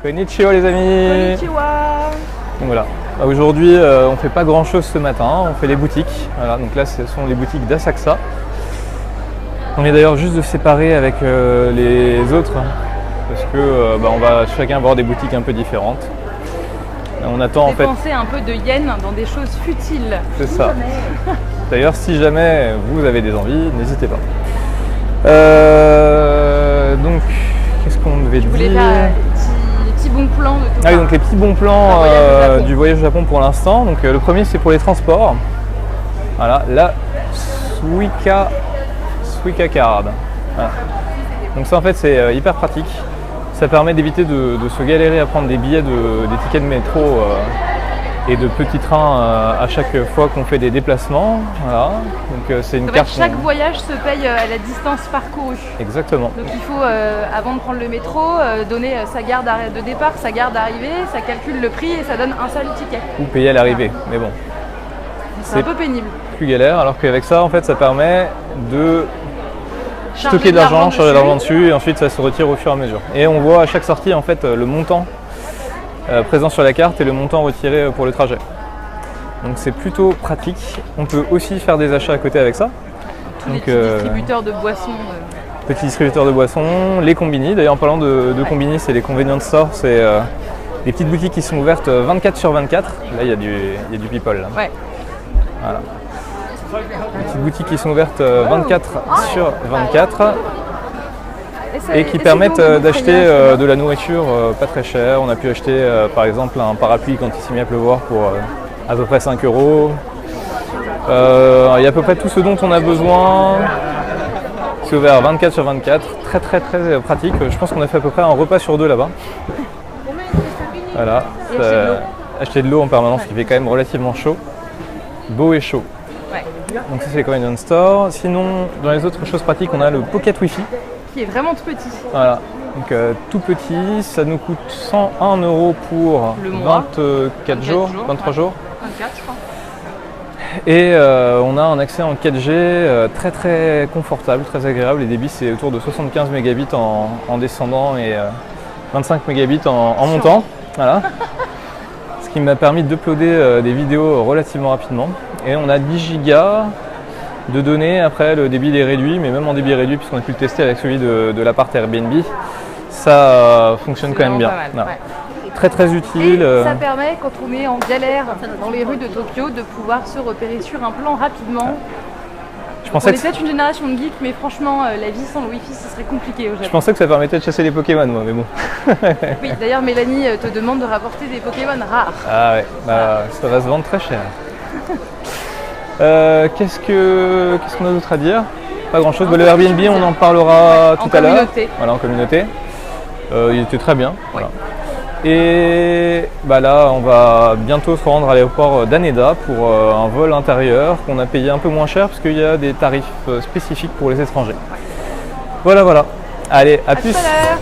Konnichiwa les amis. Konnichiwa. Donc voilà. Aujourd'hui, on fait pas grand chose ce matin, on fait les boutiques. Voilà, donc là, ce sont les boutiques d'Asakusa. On est d'ailleurs juste de séparer avec les autres parce que on va chacun avoir des boutiques un peu différentes. On attend en fait. Dépenser un peu de yens dans des choses futiles. C'est ça. D'ailleurs, si jamais vous avez des envies, n'hésitez pas. Donc, qu'est-ce qu'on devait dire? Je voulais faire les petits bons plans de tout. Ah oui, donc les petits bons plans du voyage au Japon pour l'instant. Donc le premier c'est pour les transports. Voilà, la Suica Card. Voilà. Donc ça en fait c'est hyper pratique. Ça permet d'éviter de se galérer à prendre des billets, des tickets de métro et de petits trains à chaque fois qu'on fait des déplacements. Voilà. Donc c'est une carte. Chaque voyage se paye à la distance parcourue. Exactement. Donc il faut, avant de prendre le métro, donner sa gare de départ, sa gare d'arrivée, ça calcule le prix et ça donne un seul ticket. Ou payer à l'arrivée, mais bon. C'est un peu pénible. Plus galère, alors qu'avec ça, en fait, ça permet de stocker de l'argent, charger de l'argent dessus, et ensuite ça se retire au fur et à mesure. Et on voit à chaque sortie, en fait, le montant présent sur la carte et le montant retiré pour le trajet. Donc c'est plutôt pratique. On peut aussi faire des achats à côté avec ça. Tous les petits distributeurs de boissons. Petits distributeurs de boissons, les combini. D'ailleurs, en parlant de combini, c'est les convenience stores, c'est des petites boutiques qui sont ouvertes 24/24. Là, il y a du people. Là. Ouais. Voilà. Des petites boutiques qui sont ouvertes 24/24 et qui permettent d'acheter de la nourriture pas très chère. On a pu acheter par exemple un parapluie quand il s'est mis à pleuvoir pour à peu près 5 €. Il y a à peu près tout ce dont on a besoin. C'est ouvert 24/24, très pratique. Je pense qu'on a fait à peu près un repas sur 2 là-bas. Voilà, acheter de l'eau en permanence qui fait quand même relativement chaud. Beau et chaud. Ouais. Donc ça c'est les convenience store. Sinon, dans les autres choses pratiques, on a le Pocket Wi-Fi. Qui est vraiment tout petit. Voilà, donc tout petit, ça nous coûte 101 € pour le mois, 23 jours. 24 je crois. Et on a un accès en 4G très confortable, très agréable. Les débits c'est autour de 75 mégabits en descendant et 25 mégabits en montant. Voilà. Ce qui m'a permis d'uploader des vidéos relativement rapidement. Et on a 10 gigas de données. Après, le débit est réduit, mais même en débit réduit, puisqu'on a pu le tester avec celui de l'appart Airbnb, ça fonctionne quand même bien. Mal, ouais. Très utile. Et ça permet, quand on est en galère dans les rues de Tokyo, de pouvoir se repérer sur un plan rapidement. On est peut-être une génération de geeks, mais franchement, la vie sans le Wi-Fi, ce serait compliqué au Japon. Je pensais que ça permettait de chasser les Pokémon, moi, mais bon. Oui, d'ailleurs, Mélanie te demande de rapporter des Pokémon rares. Ah ouais, ça va se vendre très cher. Qu'est-ce qu'on a d'autre à dire? Pas grand-chose. Le Airbnb, on en parlera tout à l'heure. Voilà, en communauté. Il était très bien. Voilà. Et là, on va bientôt se rendre à l'aéroport d'Haneda pour un vol intérieur qu'on a payé un peu moins cher parce qu'il y a des tarifs spécifiques pour les étrangers. Voilà. Allez, à plus. Tout à l'heure.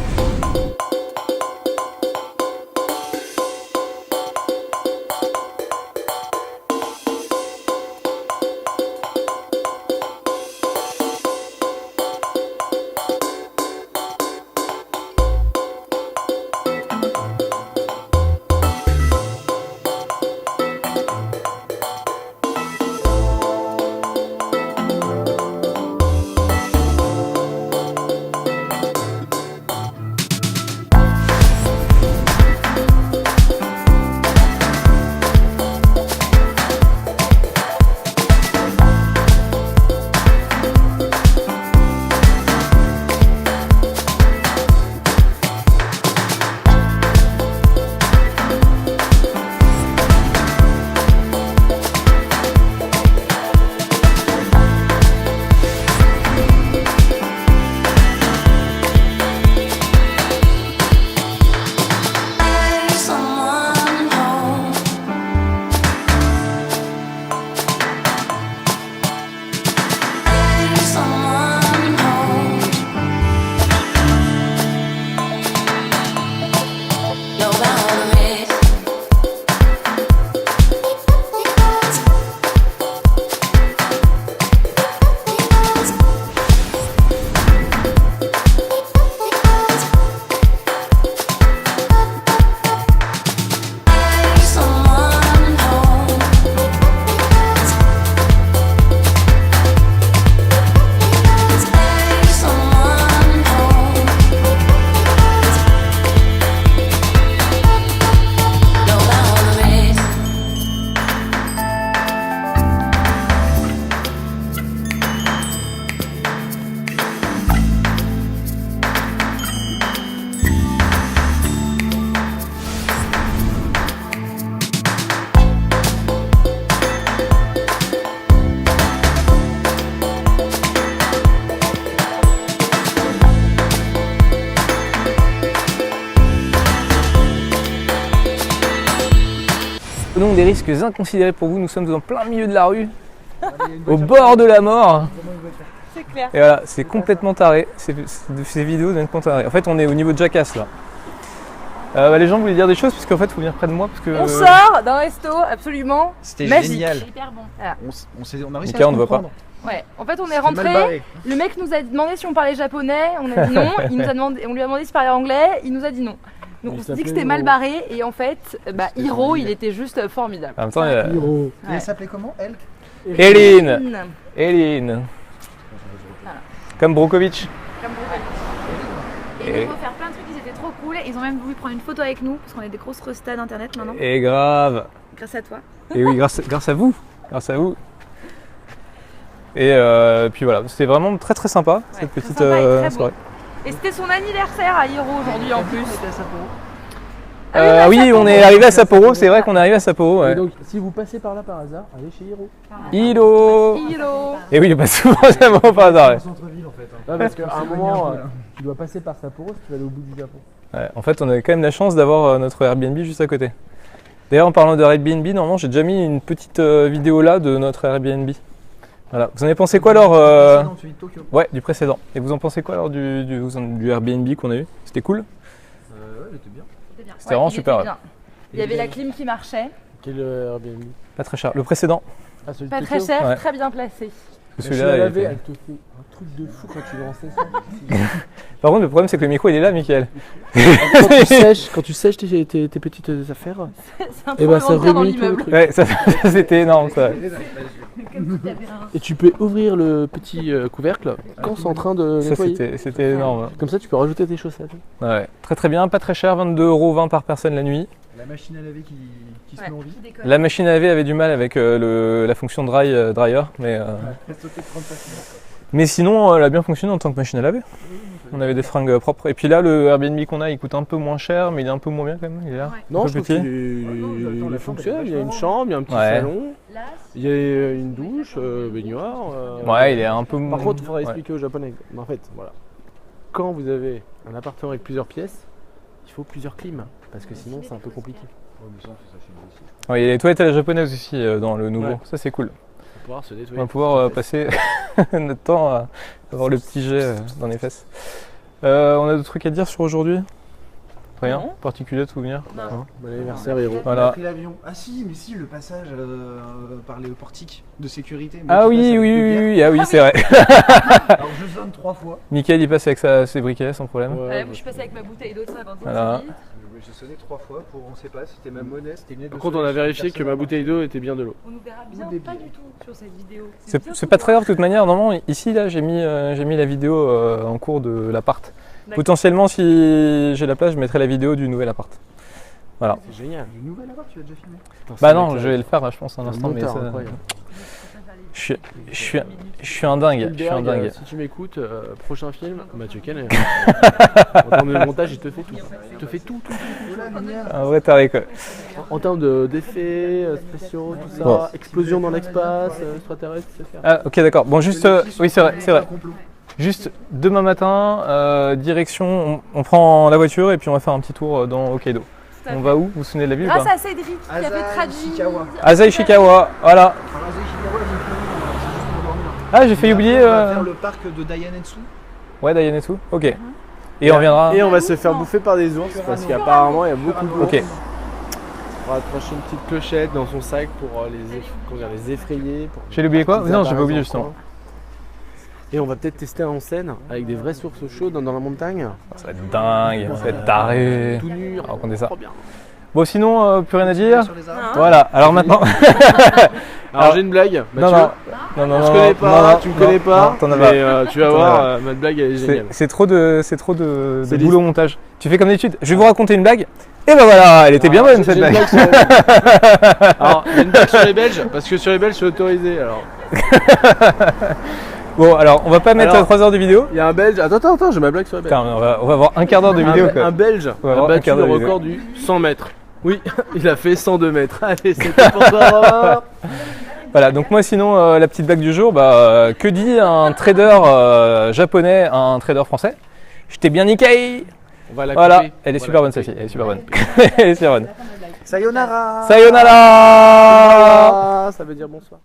prenons des risques inconsidérés pour vous. Nous sommes en plein milieu de la rue, au bord de la mort. C'est clair. Et voilà, c'est complètement taré. Ces vidéos deviennent complètement tarées. En fait, on est au niveau de Jackass là. Les gens voulaient dire des choses parce qu'en fait, il faut venir près de moi parce que. On sort d'un resto absolument C'était magique. génial. Hyper bon. On a réussi Mika, à on ne voit pas. comprendre. Ouais. En fait, on est C'était mal rentré. barré. Le mec nous a demandé si on parlait japonais. On a dit non. On lui a demandé s'il parlait anglais. Il nous a dit non. Donc on s'est dit que c'était mal barré et en fait, Hiro, il était juste formidable. En même temps, il y a Hiro. Ouais. Il s'appelait comment? Elle? Eline. Comme Brokovich. Et il faut faire plein de trucs, ils étaient trop cool. Ils ont même voulu prendre une photo avec nous parce qu'on est des grosses restas d'internet maintenant. Et grave. Grâce à toi. Et oui, grâce à vous. Grâce à vous. Et puis voilà, c'était vraiment très très sympa cette très petite sympa et très beau. soirée. Et c'était son anniversaire à Hiro aujourd'hui en plus. Oui, on est arrivé à Sapporo, c'est vrai qu'on est arrivé à Sapporo. Ouais. Et donc, si vous passez par là par hasard, allez chez Hiro. Hiro. Et oui, il passe souvent à Sapporo par hasard. Ouais. Centre-ville en fait. Ouais, parce qu'à un moment, tu dois passer par Sapporo si tu veux aller au bout du Japon. Ouais, en fait, on avait quand même la chance d'avoir notre Airbnb juste à côté. D'ailleurs, en parlant de Airbnb, normalement, j'ai déjà mis une petite vidéo là de notre Airbnb. Voilà. Vous en avez pensé quoi alors Celui de Tokyo. Ouais, du précédent. Et vous en pensez quoi alors du Airbnb qu'on a eu? C'était cool? Ouais, il était bien. C'était vraiment il super. était Ouais. bien. Il y avait la clim qui marchait. Quel Airbnb? Pas très cher. Le précédent. Ah, celui de Pas Tokyo. très cher, Ouais. très bien placé. Parce La que machine à celui-là, laver, il était- elle te fait un truc de fou quand tu lances ça. Par contre, le problème, c'est que le micro, il est là, Mickaël. Quand tu sèches tes petites affaires, C'est un et bah ça tremblement de terre dans remue tout le l'immeuble. truc. Ouais, ça c'était énorme, ça. Et tu peux ouvrir le petit couvercle quand c'est en train de Ça, nettoyer. c'était énorme. Comme ça, tu peux rajouter tes chaussettes. Ouais. Très très bien, pas très cher, 22,20 € par personne la nuit. La machine à laver qui se met en vie. La machine à laver avait du mal avec la fonction dryer, mais sinon, elle a bien fonctionné en tant que machine à laver. On avait des fringues propres. Et puis là, le Airbnb qu'on a, il coûte un peu moins cher, mais il est un peu moins bien quand même. Il est là. Non, un je peu trouve petit. qu'il est fonctionnel. Il y a une chambre, il y a un petit Ouais. salon, il y a une douche, baignoire. Ouais, il est un peu. Par contre, il faudra ouais. expliquer aux Japonais. Mais en fait, voilà. Quand vous avez un appartement avec plusieurs pièces, il faut plusieurs clims. Parce que sinon, c'est un peu compliqué. Ouais, il y a les toilettes à la japonaise aussi dans le nouveau. Ouais. Ça, c'est cool. Pour pouvoir se nettoyer. On va pouvoir passer notre temps à avoir le petit jet dans les fesses. On a d'autres trucs à dire sur aujourd'hui? Rien Non. particulier de souvenir? Non. Bon anniversaire, héros. On a Voilà. pris l'avion. Ah si, mais si, le passage par les portiques de sécurité. Ah oui, ah oui, c'est vrai. Alors je sonne 3 fois. Mickaël, il passe avec ses briquets sans problème. Ouais, Ouais, moi, je suis passée avec ma bouteille d'eau de 50 Voilà. centilitres. J'ai sonné 3 fois pour, on sait pas, si c'était ma monnaie, c'était une aide de Par contre, on a soleil, vérifié que personne ma n'a bouteille d'eau était bien de l'eau. On nous verra bien Ou des pas bières. du tout sur cette vidéo. C'est pas très grave de toute manière. Normalement, ici, là, j'ai mis la vidéo en cours de l'appart. D'accord. Potentiellement, si j'ai la place, je mettrai la vidéo du nouvel appart. C'est génial. Une nouvelle appart, tu l'as déjà filmé? Bah non, je vais le faire, je pense, un instant. Mais ça, incroyable. je suis un dingue. Je suis un dingue. Si tu m'écoutes, prochain film, Mathieu Canet. En termes de montage, il te fait tout. Il te fait tout. Un vrai taré, quoi. En termes d'effets spéciaux, tout ça, Bon. explosion dans l'espace, extraterrestre, c'est faire. Ah, ok, d'accord. Bon, juste. Oui, c'est vrai, c'est vrai. Un complot. Juste demain matin, direction, on prend la voiture et puis on va faire un petit tour dans Hokkaido. Tout à On fait. va où? Vous vous souvenez de la ville ou Grâce pas? à Cédric qui a fait Asahi traduire. Ishikawa. Asahi Ishikawa, voilà. Alors, Asahi Ishikawa, j'ai fait, c'est juste pour dormir. Ah, j'ai failli oublier. On va faire le parc de Dayanetsu. Ouais, Dayanetsu. Ok. Et on reviendra. Et on va se faire bouffer par des ours parce qu'apparemment il y a beaucoup de Ok. On va accrocher une petite clochette dans son sac pour les effrayer. Pour J'ai oublié quoi? qu'ils Non, j'ai pas apparaissent oublié dans le justement. coin. Et on va peut-être tester en scène avec des vraies sources chaudes dans la montagne. Ça va être dingue, ça va être taré. Tout nu. raconter ça. Trop bien. Bon, sinon, plus rien à dire. Sur les arbres. Voilà, alors maintenant. Alors j'ai une blague. Non, Mathieu. non, non, Je non, connais non, pas, non, tu me non, connais pas, non, t'en as mais pas. tu vas T'en as voir, ma blague elle est géniale. C'est trop de C'est boulot au montage. Tu fais comme d'habitude. Je vais vous raconter une blague. Et ben voilà, elle était bien bonne J'ai cette une blague. blague sur Alors, il y a une blague sur les Belges, parce que sur les Belges c'est autorisé. Alors, Bon, alors on va pas mettre Alors, 3 heures de vidéo. il y a un Belge. Attends, j'ai ma blague sur les Belges. Putain, on va avoir un quart d'heure de vidéo Un quoi. Belge On va a avoir un battu quart le d'heure de vidéo. record du 100 mètres. Oui, il a fait 102 mètres. Allez, c'était pour toi, Romain. Voilà, donc moi sinon, la petite blague du jour, que dit un trader japonais à un trader français? Je t'ai bien niqué. On va la Voilà, couper. elle est Voilà. super bonne celle-ci, elle est super bonne. Elle est super bonne. Sayonara. Sayonara. Ça veut dire bonsoir.